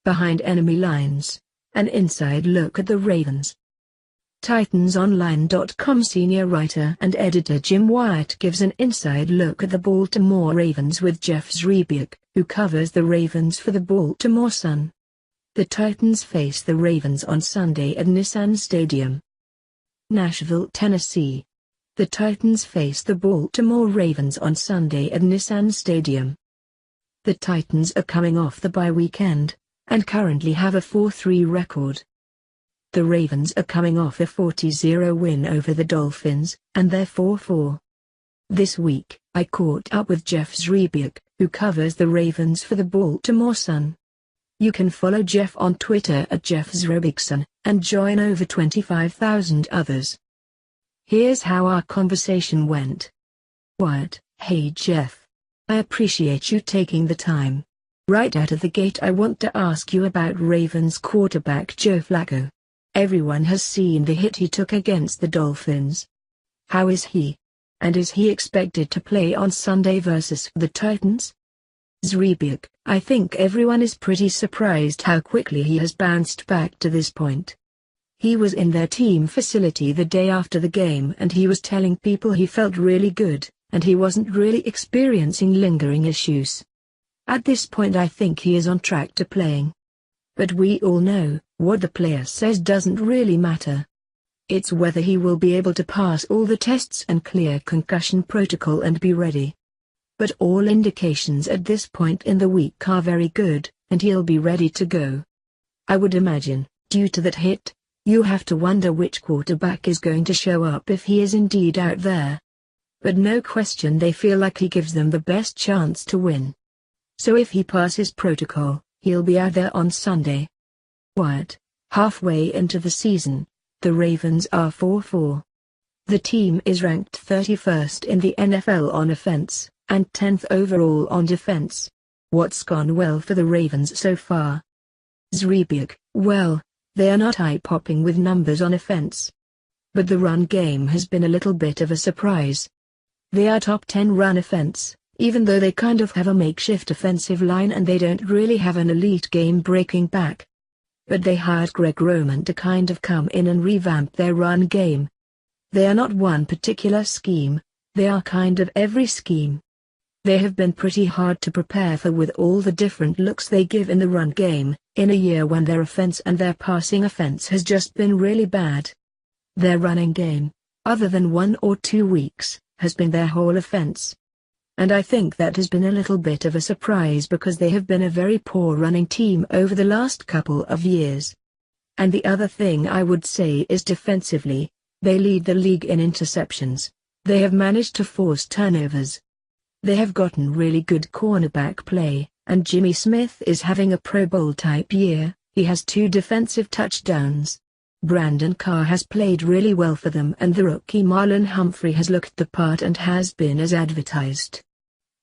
Behind enemy lines. An inside look at the Ravens. TitansOnline.com senior writer and editor Jim Wyatt gives an inside look at the Baltimore Ravens with Jeff Zrebiec, who covers the Ravens for the Baltimore Sun. The Titans face the Ravens on Sunday at Nissan Stadium, Nashville, Tennessee. The Titans face the Baltimore Ravens on Sunday at Nissan Stadium. The Titans are coming off the bye weekend, and currently have a 4-3 record. The Ravens are coming off a 40-0 win over the Dolphins, and they're 4-4. This week, I caught up with Jeff Zrebiec, who covers the Ravens for the Baltimore Sun. You can follow Jeff on Twitter at Jeff Zrebiec, and join over 25,000 others. Here's how our conversation went. Wyatt: Hey Jeff. I appreciate you taking the time. Right out of the gate I want to ask you about Ravens quarterback Joe Flacco. Everyone has seen the hit he took against the Dolphins. How is he? And is he expected to play on Sunday versus the Titans? Zrebiec: I think everyone is pretty surprised how quickly he has bounced back to this point. He was in their team facility the day after the game and he was telling people he felt really good, and he wasn't really experiencing lingering issues. At this point I think he is on track to playing. But we all know, what the player says doesn't really matter. It's whether he will be able to pass all the tests and clear concussion protocol and be ready. But all indications at this point in the week are very good, and he'll be ready to go. I would imagine, due to that hit, you have to wonder which quarterback is going to show up if he is indeed out there. But no question they feel like he gives them the best chance to win. So if he passes protocol, he'll be out there on Sunday. Wyatt: Halfway into the season, the Ravens are 4-4. The team is ranked 31st in the NFL on offense, and 10th overall on defense. What's gone well for the Ravens so far? Zrebiec: Well, they are not eye-popping with numbers on offense. But the run game has been a little bit of a surprise. They are top 10 run offense, even though they kind of have a makeshift offensive line and they don't really have an elite game-breaking back. But they hired Greg Roman to kind of come in and revamp their run game. They are not one particular scheme, they are kind of every scheme. They have been pretty hard to prepare for with all the different looks they give in the run game, in a year when their offense and their passing offense has just been really bad. Their running game, other than 1 or 2 weeks, has been their whole offense. And I think that has been a little bit of a surprise because they have been a very poor running team over the last couple of years. And the other thing I would say is defensively, they lead the league in interceptions. They have managed to force turnovers. They have gotten really good cornerback play, and Jimmy Smith is having a Pro Bowl type year. He has 2 defensive touchdowns. Brandon Carr has played really well for them and the rookie Marlon Humphrey has looked the part and has been as advertised.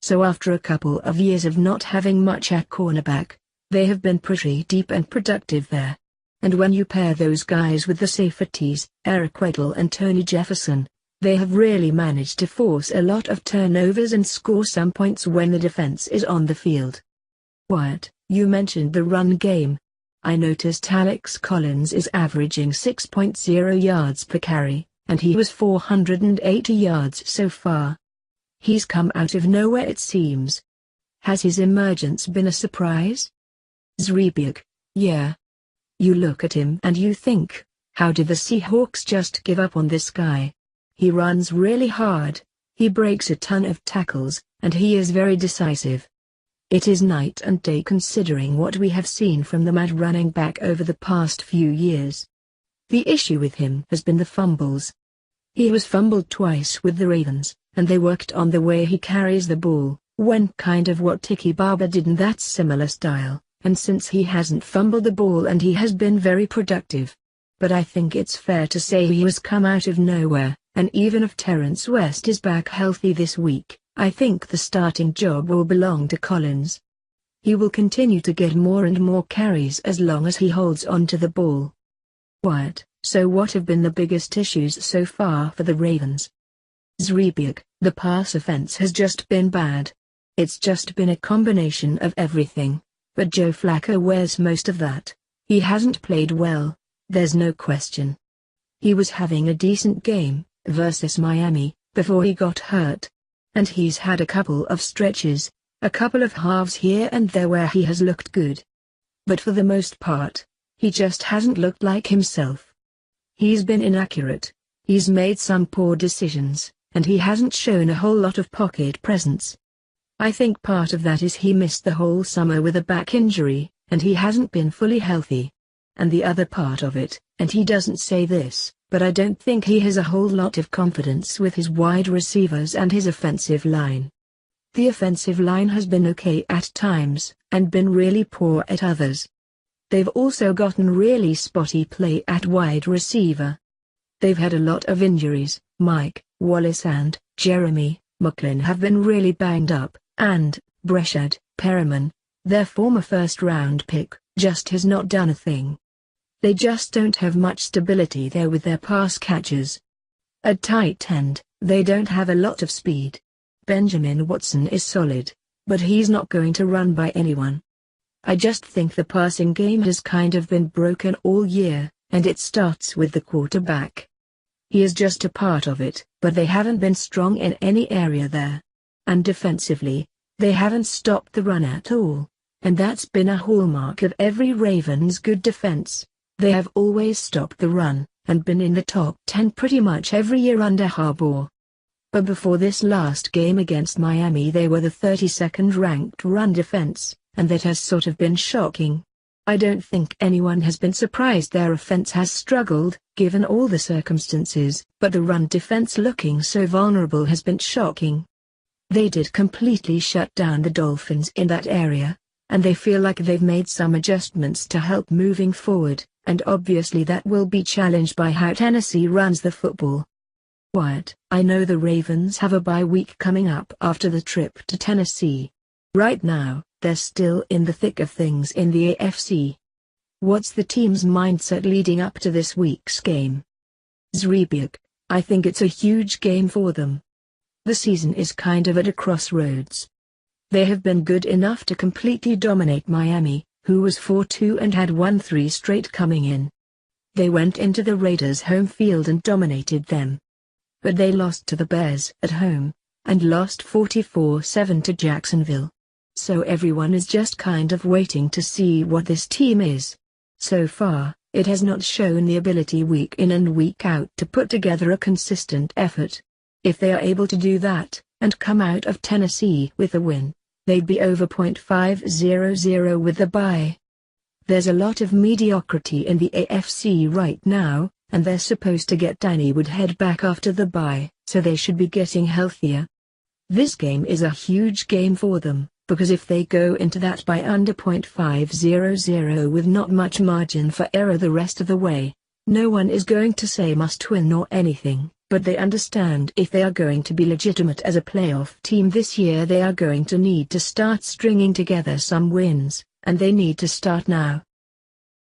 So after a couple of years of not having much at cornerback, they have been pretty deep and productive there. And when you pair those guys with the safeties, Eric Weddle and Tony Jefferson, they have really managed to force a lot of turnovers and score some points when the defense is on the field. Wyatt: You mentioned the run game. I noticed Alex Collins is averaging 6.0 yards per carry, and he was 480 yards so far. He's come out of nowhere it seems. Has his emergence been a surprise? Zrebiec: Yeah. You look at him and you think, how did the Seahawks just give up on this guy? He runs really hard, he breaks a ton of tackles, and he is very decisive. It is night and day considering what we have seen from the mad running back over the past few years. The issue with him has been the fumbles. He was fumbled twice with the Ravens, and they worked on the way he carries the ball, when kind of what Tiki Barber did in that similar style, and since he hasn't fumbled the ball and he has been very productive. But I think it's fair to say he has come out of nowhere, and even if Terrence West is back healthy this week, I think the starting job will belong to Collins. He will continue to get more and more carries as long as he holds on to the ball. Wyatt: So what have been the biggest issues so far for the Ravens? Zrebiec: The pass offense has just been bad. It's just been a combination of everything. but Joe Flacco wears most of that. He hasn't played well, there's no question. He was having a decent game versus Miami before he got hurt. And he's had a couple of stretches, a couple of halves here and there where he has looked good. But for the most part, he just hasn't looked like himself. He's been inaccurate, he's made some poor decisions, and he hasn't shown a whole lot of pocket presence. I think part of that is he missed the whole summer with a back injury, and he hasn't been fully healthy. And the other part of it, and he doesn't say this, but I don't think he has a whole lot of confidence with his wide receivers and his offensive line. The offensive line has been okay at times, and been really poor at others. They've also gotten really spotty play at wide receiver. They've had a lot of injuries. Mike Wallace and Jeremy McLean have been really banged up, and Breshad Perriman, their former first-round pick, just has not done a thing. They just don't have much stability there with their pass catchers. At tight end, they don't have a lot of speed. Benjamin Watson is solid, but he's not going to run by anyone. I just think the passing game has kind of been broken all year, and it starts with the quarterback. He is just a part of it, but they haven't been strong in any area there. And defensively, they haven't stopped the run at all, and that's been a hallmark of every Ravens good defense. They have always stopped the run, and been in the top 10 pretty much every year under Harbaugh. But before this last game against Miami they were the 32nd ranked run defense, and that has sort of been shocking. I don't think anyone has been surprised their offense has struggled, given all the circumstances, but the run defense looking so vulnerable has been shocking. They did completely shut down the Dolphins in that area, and they feel like they've made some adjustments to help moving forward, and obviously that will be challenged by how Tennessee runs the football. Wyatt, I know the Ravens have a bye week coming up after the trip to Tennessee. Right now, they're still in the thick of things in the AFC. What's the team's mindset leading up to this week's game? Zrebiec, I think it's a huge game for them. The season is kind of at a crossroads. They have been good enough to completely dominate Miami, who was 4-2 and had won 3 straight coming in. They went into the Raiders' home field and dominated them. But they lost to the Bears at home, and lost 44-7 to Jacksonville. So everyone is just kind of waiting to see what this team is. So far, it has not shown the ability week in and week out to put together a consistent effort. If they are able to do that, and come out of Tennessee with a win, they'd be over .500 with the bye. There's a lot of mediocrity in the AFC right now, and they're supposed to get Danny Woodhead back after the bye, so they should be getting healthier. This game is a huge game for them, because if they go into that by under .500 with not much margin for error the rest of the way, no one is going to say must win or anything, but they understand if they are going to be legitimate as a playoff team this year they are going to need to start stringing together some wins, and they need to start now.